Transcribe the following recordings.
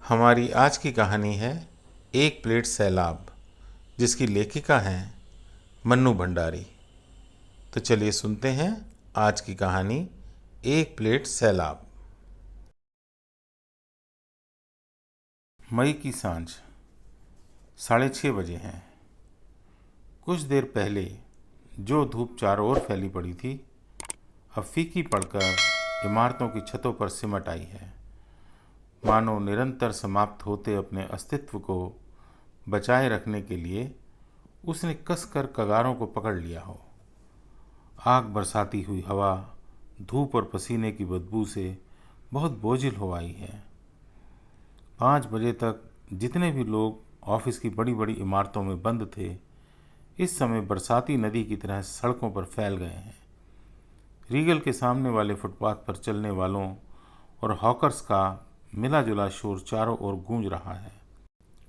हमारी आज की कहानी है एक प्लेट सैलाब, जिसकी लेखिका हैं मन्नू भंडारी। तो चलिए सुनते हैं आज की कहानी एक प्लेट सैलाब। मई की सांझ 6:30 बजे हैं। कुछ देर पहले जो धूप चारों ओर फैली पड़ी थी, अब फीकी पड़कर इमारतों की छतों पर सिमट आई है, मानो निरंतर समाप्त होते अपने अस्तित्व को बचाए रखने के लिए उसने कसकर कगारों को पकड़ लिया हो। आग बरसाती हुई हवा धूप और पसीने की बदबू से बहुत बोझिल हो आई है। 5 बजे तक जितने भी लोग ऑफिस की बड़ी बड़ी इमारतों में बंद थे, इस समय बरसाती नदी की तरह सड़कों पर फैल गए हैं। रीगल के सामने वाले फुटपाथ पर चलने वालों और हॉकर्स का मिला जुला शोर चारों ओर गूंज रहा है।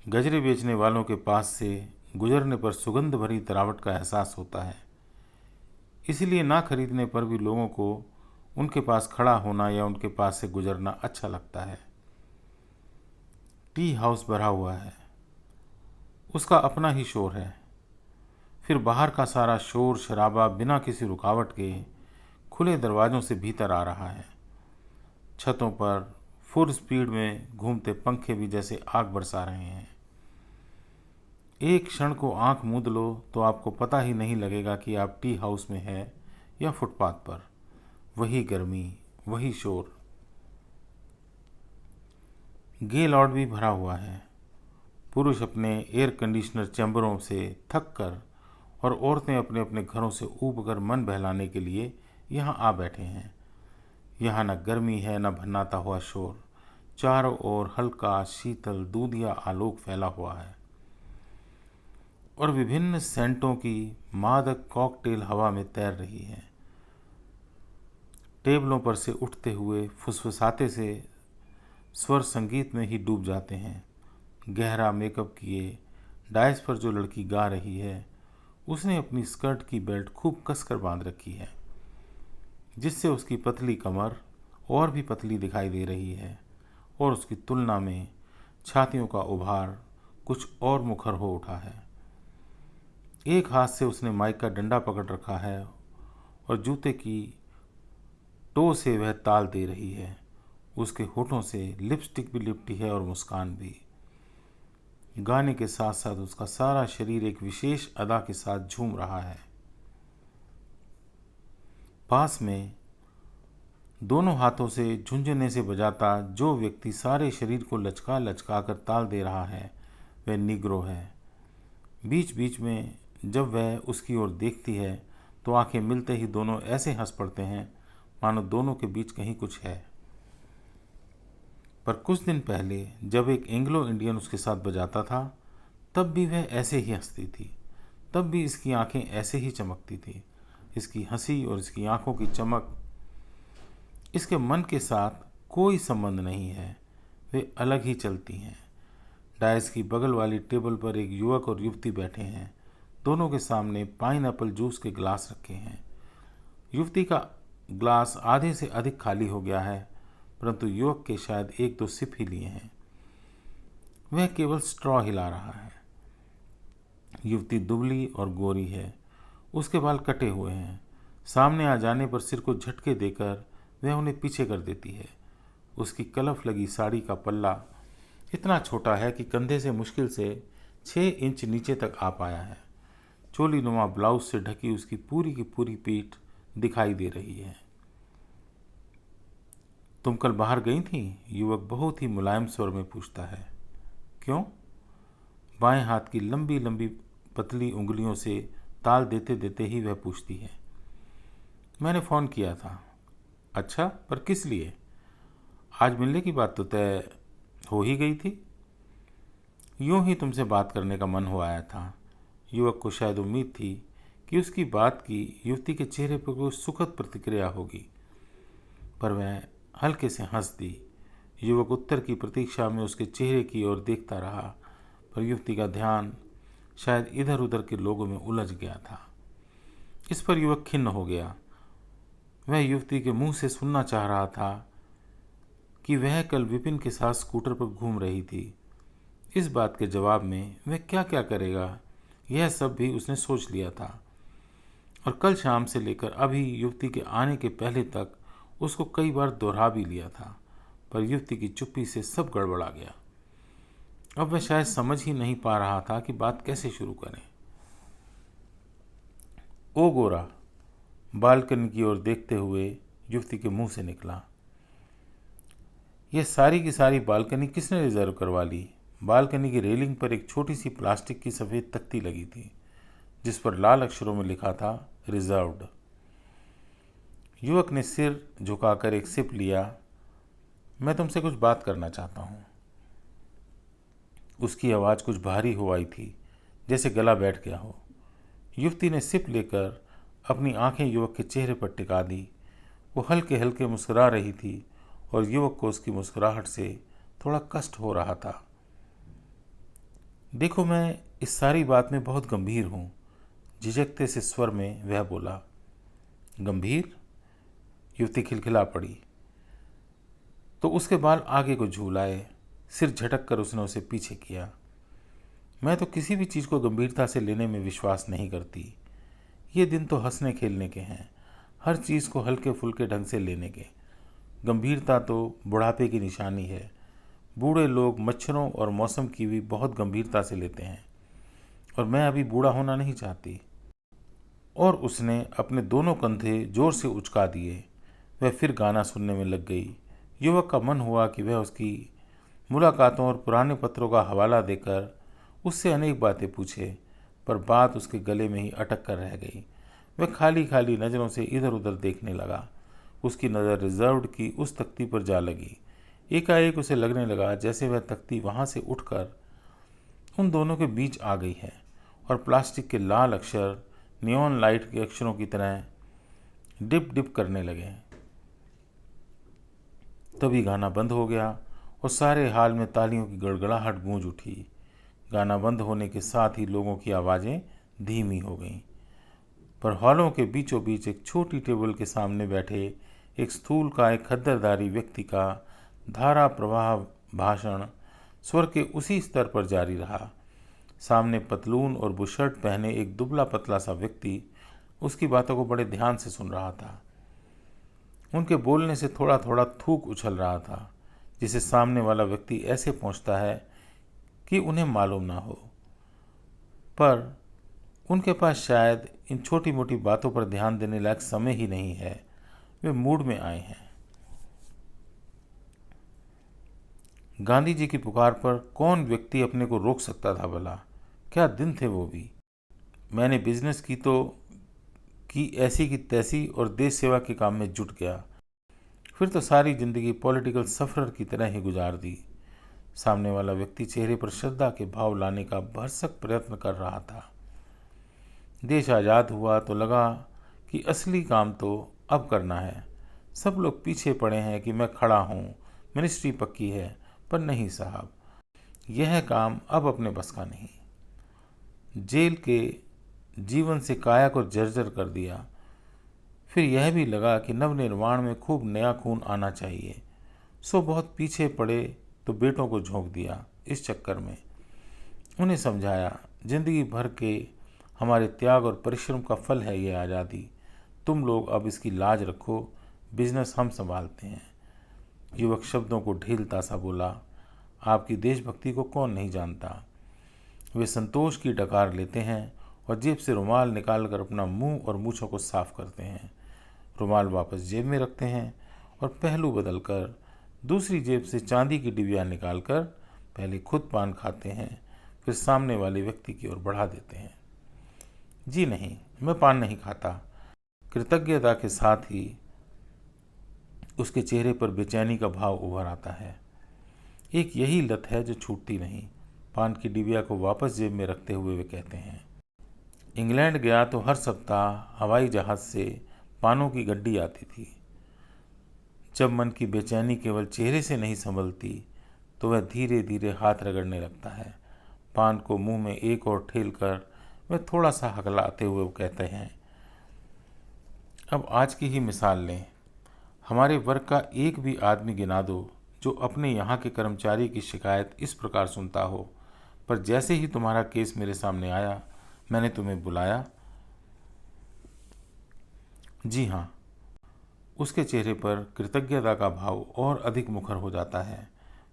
गजरे बेचने वालों के पास से गुजरने पर सुगंध भरी तरावट का एहसास होता है, इसलिए ना खरीदने पर भी लोगों को उनके पास खड़ा होना या उनके पास से गुजरना अच्छा लगता है। टी हाउस भरा हुआ है, उसका अपना ही शोर है। फिर बाहर का सारा शोर शराबा बिना किसी रुकावट के खुले दरवाजों से भीतर आ रहा है। छतों पर फुल स्पीड में घूमते पंखे भी जैसे आग बरसा रहे हैं। एक क्षण को आंख मूंद लो तो आपको पता ही नहीं लगेगा कि आप टी हाउस में हैं या फुटपाथ पर। वही गर्मी, वही शोर। गे लॉर्ड भी भरा हुआ है। पुरुष अपने एयर कंडीशनर चैम्बरों से थक कर और औरतें अपने अपने घरों से ऊब कर मन बहलाने के लिए यहाँ आ बैठे हैं। यहाँ न गर्मी है न भन्नाता हुआ शोर। चारों ओर हल्का शीतल दूधिया आलोक फैला हुआ है और विभिन्न सेंटों की मादक कॉकटेल हवा में तैर रही है। टेबलों पर से उठते हुए फुसफुसाते से स्वर संगीत में ही डूब जाते हैं। गहरा मेकअप किए डाइस पर जो लड़की गा रही है, उसने अपनी स्कर्ट की बेल्ट खूब कसकर बांध रखी है, जिससे उसकी पतली कमर और भी पतली दिखाई दे रही है और उसकी तुलना में छातियों का उभार कुछ और मुखर हो उठा है। एक हाथ से उसने माइक का डंडा पकड़ रखा है और जूते की टो से वह ताल दे रही है। उसके होठों से लिपस्टिक भी लिपटी है और मुस्कान भी। गाने के साथ साथ उसका सारा शरीर एक विशेष अदा के साथ झूम रहा है। पास में दोनों हाथों से झुंझुने से बजाता जो व्यक्ति सारे शरीर को लचका लचका कर ताल दे रहा है, वह निग्रो है। बीच बीच में जब वह उसकी ओर देखती है तो आंखें मिलते ही दोनों ऐसे हंस पड़ते हैं मानो दोनों के बीच कहीं कुछ है। पर कुछ दिन पहले जब एक एंग्लो इंडियन उसके साथ बजाता था, तब भी वह ऐसे ही हंसती थी। तब भी इसकी आंखें ऐसे ही चमकती थी। इसकी हंसी और इसकी आंखों की चमक इसके मन के साथ कोई संबंध नहीं है, वे अलग ही चलती हैं। डायस की बगल वाली टेबल पर एक युवक और युवती बैठे हैं। दोनों के सामने पाइनएप्पल जूस के गिलास रखे हैं। युवती का ग्लास आधे से अधिक खाली हो गया है, परंतु युवक के शायद 1-2 सिप ही लिए हैं। वह केवल स्ट्रॉ हिला रहा है। युवती दुबली और गोरी है, उसके बाल कटे हुए हैं। सामने आ जाने पर सिर को झटके देकर वह उन्हें पीछे कर देती है। उसकी कलफ लगी साड़ी का पल्ला इतना छोटा है कि कंधे से मुश्किल से 6 इंच नीचे तक आ पाया है। चोली नुमा ब्लाउज से ढकी उसकी पूरी की पूरी पीठ दिखाई दे रही है। तुम कल बाहर गई थी? युवक बहुत ही मुलायम स्वर में पूछता है। क्यों? बाएं हाथ की लंबी लंबी पतली उंगलियों से ताल देते देते ही वह पूछती है। मैंने फ़ोन किया था। अच्छा, पर किस लिए? आज मिलने की बात तो तय हो ही गई थी। यूं ही तुमसे बात करने का मन हो आया था। युवक को शायद उम्मीद थी कि उसकी बात की युवती के चेहरे पर कोई सुखद प्रतिक्रिया होगी, पर वह हल्के से हंस दी। युवक उत्तर की प्रतीक्षा में उसके चेहरे की ओर देखता रहा, पर युवती का ध्यान शायद इधर उधर के लोगों में उलझ गया था। इस पर युवक खिन्न हो गया। वह युवती के मुंह से सुनना चाह रहा था कि वह कल विपिन के साथ स्कूटर पर घूम रही थी। इस बात के जवाब में वह क्या क्या करेगा, यह सब भी उसने सोच लिया था और कल शाम से लेकर अभी युवती के आने के पहले तक उसको कई बार दोहरा भी लिया था, पर युवती की चुप्पी से सब गड़बड़ा गया। अब वह शायद समझ ही नहीं पा रहा था कि बात कैसे शुरू करें। ओ गोरा, बालकनी की ओर देखते हुए युवती के मुंह से निकला। यह सारी की सारी बालकनी किसने रिजर्व करवा ली? बालकनी की रेलिंग पर एक छोटी सी प्लास्टिक की सफ़ेद तख्ती लगी थी जिस पर लाल अक्षरों में लिखा था रिजर्व्ड। युवक ने सिर झुकाकर एक सिप लिया। मैं तुमसे कुछ बात करना चाहता हूँ। उसकी आवाज़ कुछ भारी हो आई थी, जैसे गला बैठ गया हो। युवती ने सिप लेकर अपनी आंखें युवक के चेहरे पर टिका दी। वो हल्के हल्के मुस्कुरा रही थी और युवक को उसकी मुस्कुराहट से थोड़ा कष्ट हो रहा था। देखो, मैं इस सारी बात में बहुत गंभीर हूँ, झिझकते से स्वर में वह बोला। गंभीर? युवती खिलखिला पड़ी तो उसके बाल आगे को झूल आए। सिर झटक कर उसने उसे पीछे किया। मैं तो किसी भी चीज़ को गंभीरता से लेने में विश्वास नहीं करती। ये दिन तो हंसने खेलने के हैं, हर चीज़ को हल्के फुल्के ढंग से लेने के। गंभीरता तो बुढ़ापे की निशानी है। बूढ़े लोग मच्छरों और मौसम की भी बहुत गंभीरता से लेते हैं और मैं अभी बूढ़ा होना नहीं चाहती। और उसने अपने दोनों कंधे जोर से उचका दिए। वह फिर गाना सुनने में लग गई। युवक का मन हुआ कि वह उसकी मुलाकातों और पुराने पत्रों का हवाला देकर उससे अनेक बातें पूछे, पर बात उसके गले में ही अटक कर रह गई। वह खाली खाली नज़रों से इधर उधर देखने लगा। उसकी नज़र रिजर्व्ड की उस तख्ती पर जा लगी। एकाएक उसे लगने लगा जैसे वह तख्ती वहाँ से उठकर उन दोनों के बीच आ गई है और प्लास्टिक के लाल अक्षर नियॉन लाइट के अक्षरों की तरह डिप डिप करने लगे। तभी गाना बंद हो गया और सारे हाल में तालियों की गड़गड़ाहट गूंज उठी। गाना बंद होने के साथ ही लोगों की आवाज़ें धीमी हो गईं, पर हॉलों के बीचों बीच एक छोटी टेबल के सामने बैठे एक स्थूल का एक खद्दरधारी व्यक्ति का धारा प्रवाह भाषण स्वर के उसी स्तर पर जारी रहा। सामने पतलून और बुशर्ट पहने एक दुबला पतला सा व्यक्ति उसकी बातों को बड़े ध्यान से सुन रहा था। उनके बोलने से थोड़ा थोड़ा थूक उछल रहा था, जिसे सामने वाला व्यक्ति ऐसे पहुंचता है कि उन्हें मालूम ना हो, पर उनके पास शायद इन छोटी मोटी बातों पर ध्यान देने लायक समय ही नहीं है। वे मूड में आए हैं। गांधी जी की पुकार पर कौन व्यक्ति अपने को रोक सकता था भला? क्या दिन थे वो भी। मैंने बिजनेस की तो की ऐसी की तैसी और देश सेवा के काम में जुट गया। फिर तो सारी जिंदगी पॉलिटिकल सफरर की तरह ही गुजार दी। सामने वाला व्यक्ति चेहरे पर श्रद्धा के भाव लाने का भरसक प्रयत्न कर रहा था। देश आज़ाद हुआ तो लगा कि असली काम तो अब करना है। सब लोग पीछे पड़े हैं कि मैं खड़ा हूँ, मिनिस्ट्री पक्की है, पर नहीं साहब, यह काम अब अपने बस का नहीं। जेल के जीवन से काया को जर्जर कर दिया। फिर यह भी लगा कि नवनिर्माण में खूब नया खून आना चाहिए, सो बहुत पीछे पड़े तो बेटों को झोंक दिया। इस चक्कर में उन्हें समझाया, जिंदगी भर के हमारे त्याग और परिश्रम का फल है ये आज़ादी। तुम लोग अब इसकी लाज रखो, बिजनेस हम संभालते हैं। युवक शब्दों को ढीलता सा बोला, आपकी देशभक्ति को कौन नहीं जानता। वे संतोष की डकार लेते हैं और जेब से रुमाल निकालकर अपना मुंह और मूछों को साफ करते हैं। रुमाल वापस जेब में रखते हैं और पहलू बदलकर दूसरी जेब से चांदी की डिबिया निकालकर पहले खुद पान खाते हैं, फिर सामने वाले व्यक्ति की ओर बढ़ा देते हैं। जी नहीं, मैं पान नहीं खाता। कृतज्ञता के साथ ही उसके चेहरे पर बेचैनी का भाव उभर आता है। एक यही लत है जो छूटती नहीं। पान की डिबिया को वापस जेब में रखते हुए वे कहते हैं, इंग्लैंड गया तो हर सप्ताह हवाई जहाज़ से पानों की गड्डी आती थी। जब मन की बेचैनी केवल चेहरे से नहीं संभलती तो वह धीरे धीरे हाथ रगड़ने लगता है। पान को मुंह में एक और ठेल कर वह थोड़ा सा हकलाते हुए कहते हैं, अब आज की ही मिसाल लें। हमारे वर्ग का एक भी आदमी गिना दो जो अपने यहाँ के कर्मचारी की शिकायत इस प्रकार सुनता हो, पर जैसे ही तुम्हारा केस मेरे सामने आया मैंने तुम्हें बुलाया। जी हाँ। उसके चेहरे पर कृतज्ञता का भाव और अधिक मुखर हो जाता है।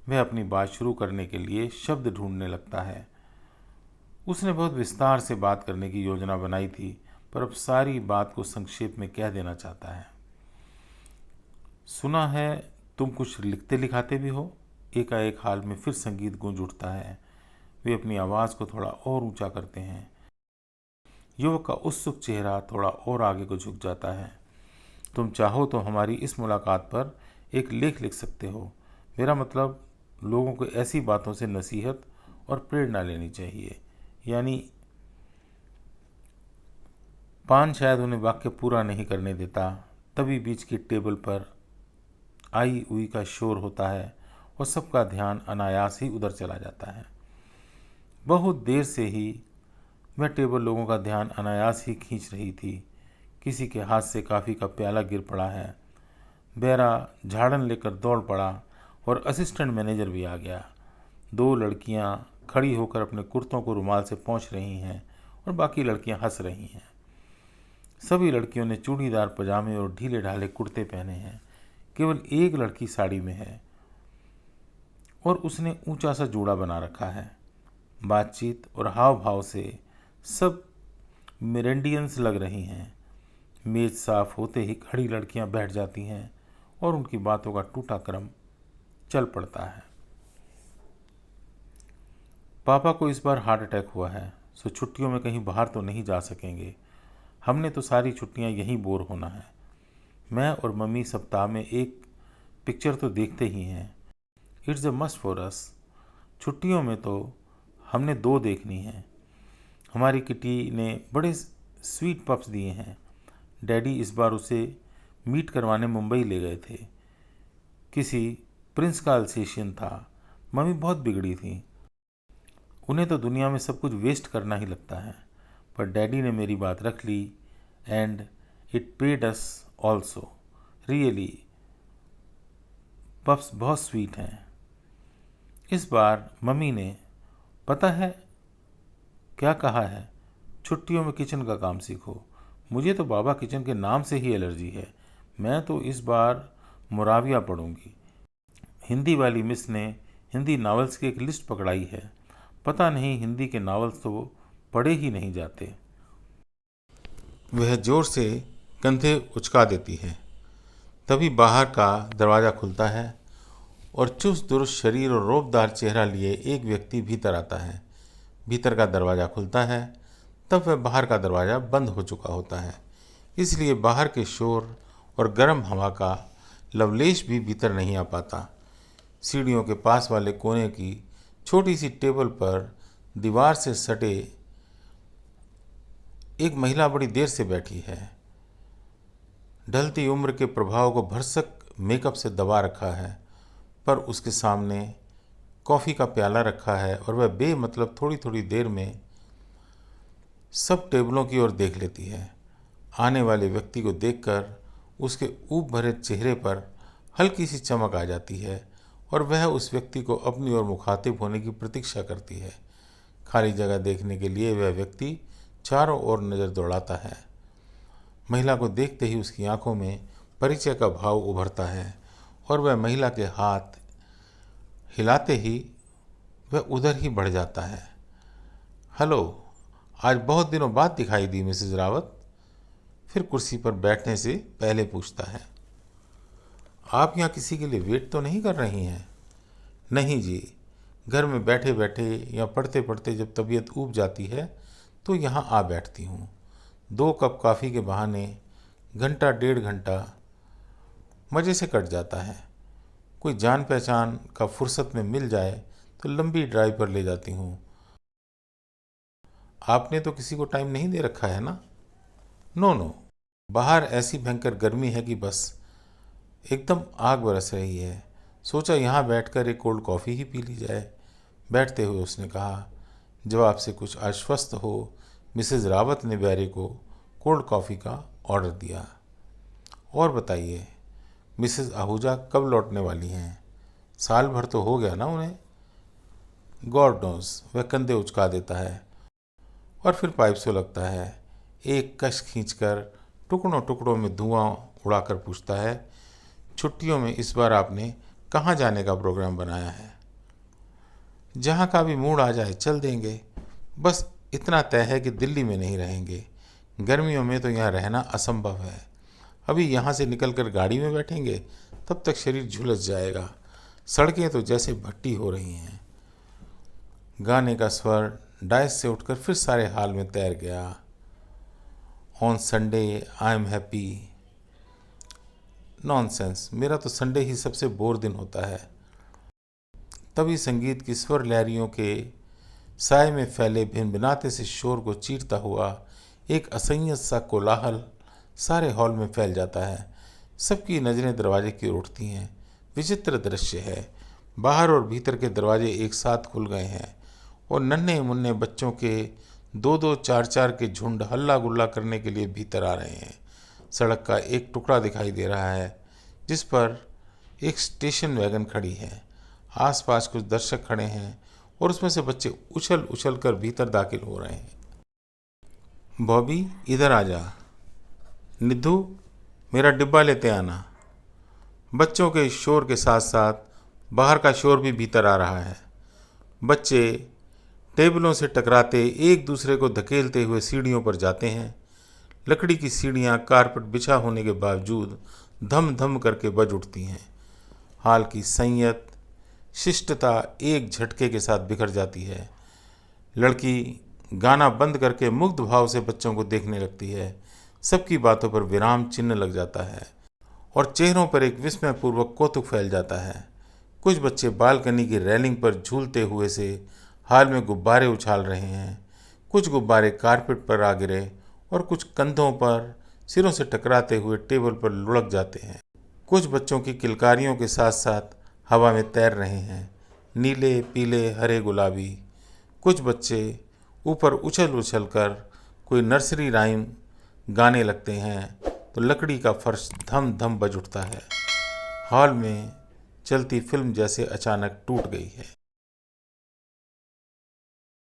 वह अपनी बात शुरू करने के लिए शब्द ढूंढने लगता है। उसने बहुत विस्तार से बात करने की योजना बनाई थी, पर अब सारी बात को संक्षेप में कह देना चाहता है। सुना है तुम कुछ लिखते लिखाते भी हो। एकाएक हाल में फिर संगीत गूंज उठता है। वे अपनी आवाज़ को थोड़ा और ऊंचा करते हैं। युवक का उत्सुक चेहरा थोड़ा और आगे को झुक जाता है। तुम चाहो तो हमारी इस मुलाकात पर एक लेख लिख सकते हो। मेरा मतलब, लोगों को ऐसी बातों से नसीहत और प्रेरणा लेनी चाहिए। यानी पान शायद उन्हें वाक्य पूरा नहीं करने देता। तभी बीच की टेबल पर आई उई का शोर होता है और सबका ध्यान अनायास ही उधर चला जाता है। बहुत देर से ही वह टेबल लोगों का ध्यान अनायास ही खींच रही थी। किसी के हाथ से कॉफ़ी का प्याला गिर पड़ा है। बेरा झाड़न लेकर दौड़ पड़ा और असिस्टेंट मैनेजर भी आ गया। 2 लड़कियां खड़ी होकर अपने कुर्तों को रुमाल से पोंछ रही हैं और बाकी लड़कियां हंस रही हैं। सभी लड़कियों ने चूड़ीदार पजामे और ढीले ढाले कुर्ते पहने हैं। केवल एक लड़की साड़ी में है और उसने ऊंचा सा जूड़ा बना रखा है। बातचीत और हाव भाव से सब मेरेंडियंस लग रही हैं। मेज साफ होते ही खड़ी लड़कियां बैठ जाती हैं और उनकी बातों का टूटा क्रम चल पड़ता है। पापा को इस बार हार्ट अटैक हुआ है, सो छुट्टियों में कहीं बाहर तो नहीं जा सकेंगे। हमने तो सारी छुट्टियां यहीं बोर होना है। मैं और मम्मी सप्ताह में एक पिक्चर तो देखते ही हैं। It's a must for us. छुट्टियों में तो हमने 2 देखनी है। हमारी किटी ने बड़े स्वीट पप्स दिए हैं। डैडी इस बार उसे मीट करवाने मुंबई ले गए थे। किसी प्रिंस का अल्सेशियन था। मम्मी बहुत बिगड़ी थी। उन्हें तो दुनिया में सब कुछ वेस्ट करना ही लगता है, पर डैडी ने मेरी बात रख ली and it paid us also. Really pups बहुत स्वीट हैं। इस बार मम्मी ने पता है क्या कहा है, छुट्टियों में किचन का काम सीखो। मुझे तो बाबा किचन के नाम से ही एलर्जी है। मैं तो इस बार मोराविया पढ़ूंगी। हिंदी वाली मिस ने हिंदी नावल्स की एक लिस्ट पकड़ाई है। पता नहीं हिंदी के नावल्स तो पढ़े ही नहीं जाते। वह जोर से कंधे उचका देती है। तभी बाहर का दरवाज़ा खुलता है और चुस्त दुरुस्त शरीर और रौबदार चेहरा लिए एक व्यक्ति भीतर आता है। भीतर का दरवाज़ा खुलता है तब वह बाहर का दरवाज़ा बंद हो चुका होता है, इसलिए बाहर के शोर और गर्म हवा का लवलेश भी भीतर नहीं आ पाता। सीढ़ियों के पास वाले कोने की छोटी सी टेबल पर दीवार से सटे एक महिला बड़ी देर से बैठी है। ढलती उम्र के प्रभाव को भरसक मेकअप से दबा रखा है, पर उसके सामने कॉफ़ी का प्याला रखा है और वह बेमतलब थोड़ी थोड़ी देर में सब टेबलों की ओर देख लेती है। आने वाले व्यक्ति को देखकर उसके ऊब भरे चेहरे पर हल्की सी चमक आ जाती है और वह उस व्यक्ति को अपनी ओर मुखातिब होने की प्रतीक्षा करती है। खाली जगह देखने के लिए वह व्यक्ति चारों ओर नज़र दौड़ाता है। महिला को देखते ही उसकी आंखों में परिचय का भाव उभरता है और वह महिला के हाथ हिलाते ही वह उधर ही बढ़ जाता है। हेलो, आज बहुत दिनों बाद दिखाई दी मिसेज रावत। फिर कुर्सी पर बैठने से पहले पूछता है, आप यहाँ किसी के लिए वेट तो नहीं कर रही हैं? नहीं जी, घर में बैठे बैठे या पढ़ते पढ़ते जब तबीयत ऊब जाती है तो यहाँ आ बैठती हूँ। 2 कप कॉफ़ी के बहाने घंटा 1.5 घंटा मज़े से कट जाता है। कोई जान पहचान का फुर्सत में मिल जाए तो लंबी ड्राइव पर ले जाती हूँ। आपने तो किसी को टाइम नहीं दे रखा है ना? नो नो, बाहर ऐसी भयंकर गर्मी है कि बस एकदम आग बरस रही है। सोचा यहाँ बैठकर एक कोल्ड कॉफ़ी ही पी ली जाए। बैठते हुए उसने कहा। जवाब से कुछ आश्वस्त हो मिसेज रावत ने ब्यारे को कोल्ड कॉफ़ी का ऑर्डर दिया। और बताइए, मिसेज आहूजा कब लौटने वाली हैं? साल भर तो हो गया ना उन्हें। गॉड नोज, वह कंधे उचका देता है और फिर पाइप से लगता है। एक कश खींचकर टुकड़ों टुकड़ों में धुआं उड़ाकर पूछता है, छुट्टियों में इस बार आपने कहाँ जाने का प्रोग्राम बनाया है? जहाँ का भी मूड आ जाए चल देंगे, बस इतना तय है कि दिल्ली में नहीं रहेंगे। गर्मियों में तो यहाँ रहना असंभव है। अभी यहाँ से निकलकर गाड़ी में बैठेंगे तब तक शरीर झुलस जाएगा। सड़कें तो जैसे भट्टी हो रही हैं। गाने का स्वर डाइस से उठकर फिर सारे हाल में तैर गया। On Sunday I am happy. Nonsense, मेरा तो संडे ही सबसे बोर दिन होता है। तभी संगीत की स्वर लहरियों के साय में फैले भिनभिनाते से शोर को चीरता हुआ एक असंयत सा कोलाहल सारे हॉल में फैल जाता है। सबकी नज़रें दरवाजे की ओर उठती हैं। विचित्र दृश्य है। बाहर और भीतर के दरवाजे एक साथ खुल गए हैं और नन्हे मुन्ने बच्चों के दो दो चार चार के झुंड हल्ला गुल्ला करने के लिए भीतर आ रहे हैं। सड़क का एक टुकड़ा दिखाई दे रहा है जिस पर एक स्टेशन वैगन खड़ी है। आसपास कुछ दर्शक खड़े हैं और उसमें से बच्चे उछल उछल कर भीतर दाखिल हो रहे हैं। बॉबी, इधर आ जा। निद्धू, मेरा डिब्बा लेते आना। बच्चों के शोर के साथ साथ बाहर का शोर भी भीतर आ रहा है। बच्चे टेबलों से टकराते एक दूसरे को धकेलते हुए सीढ़ियों पर जाते हैं। लकड़ी की सीढ़ियाँ कारपेट बिछा होने के बावजूद धम धम करके बज उठती हैं। हाल की संयत शिष्टता एक झटके के साथ बिखर जाती है। लड़की गाना बंद करके मुग्ध भाव से बच्चों को देखने लगती है। सबकी बातों पर विराम चिन्ह लग जाता है और चेहरों पर एक विस्मयपूर्वक कौतुक फैल जाता है। कुछ बच्चे बालकनी की रेलिंग पर झूलते हुए से हाल में गुब्बारे उछाल रहे हैं। कुछ गुब्बारे कारपेट पर आ गिरे और कुछ कंधों पर सिरों से टकराते हुए टेबल पर लुढ़क जाते हैं। कुछ बच्चों की किलकारियों के साथ साथ हवा में तैर रहे हैं, नीले पीले हरे गुलाबी। कुछ बच्चे ऊपर उछल उछल कर कोई नर्सरी राइम गाने लगते हैं तो लकड़ी का फर्श धम धम बज उठता है। हॉल में चलती फिल्म जैसे अचानक टूट गई है।